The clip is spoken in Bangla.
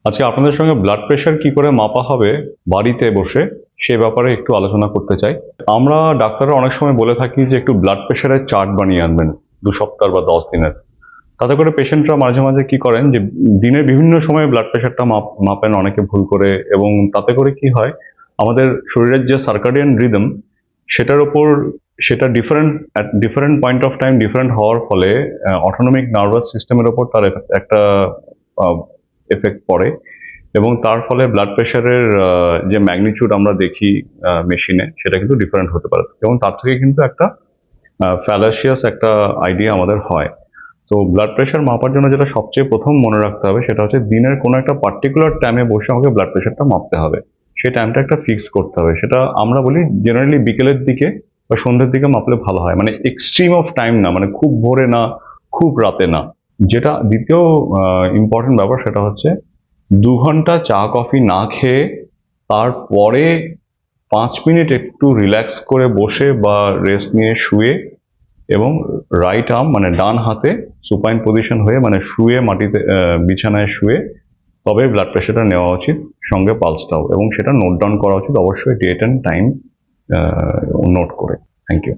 আজকে আপনাদের সঙ্গে ব্লাড প্রেশার কি করে মাপা হবে বাড়িতে বসে সে ব্যাপারে একটু আলোচনা করতে চাই। আমরা ডাক্তাররা অনেক সময় বলে থাকি যে একটু ব্লাড প্রেশারের চার্ট বানিয়ে আনবেন 2 সপ্তাহ বা 10 দিনের। তাতে করে পেশেন্টরা মাঝে মাঝে কি করেন যে দিনের বিভিন্ন সময়ে ব্লাড প্রেশারটা মাপেন অনেকে ভুল করে, এবং তাতে করে কি হয় আমাদের শরীরের যে সার্কাডিয়ান রিদম সেটার উপর সেটা different point of time different হওয়ার ফলে অটোনমিক নার্ভাস সিস্টেমের উপর তার একটা এফেক্ট পড়ে, এবং তার ফলে ব্লাড প্রেশারের যে ম্যাগনিটিউড আমরা দেখি মেশিনে সেটা কিন্তু ডিফারেন্ট হতে পারে, এবং তার থেকে কিন্তু একটা ফ্যালাসিয়াস একটা আইডিয়া আমাদের হয়। তো ব্লাড প্রেশার মাপার জন্য যেটা সবচেয়ে প্রথম মনে রাখতে হবে সেটা হচ্ছে দিনের কোনো একটা পার্টিকুলার টাইমে বসে আমাকে ব্লাড প্রেশারটা মাপতে হবে। সেই টাইমটা একটা ফিক্স করতে হবে, সেটা আমরা বলি জেনারেলি বিকেলের দিকে বা সন্ধ্যের দিকে মাপলে ভালো হয়, মানে এক্সট্রিম অফ টাইম না, মানে খুব ভোরে না খুব রাতে না। যেটা দ্বিতীয় ইম্পর্টেন্ট ব্যাপার সেটা হচ্ছে 2 ঘন্টা চা কফি না খেয়ে তারপরে 5 মিনিট একটু রিল্যাক্স করে বসে বা রেস্ট নিয়ে শুয়ে, এবং রাইট আর্ম মানে ডান হাতে সুপাইন পজিশন হয়ে মানে শুয়ে মাটিতে বিছানায় শুয়ে তবে ব্লাড প্রেশারটা নেওয়া উচিত, সঙ্গে পালসটাও, এবং সেটা নোট ডাউন করা উচিত অবশ্যই ডেট অ্যান্ড টাইম নোট করে। Thank you.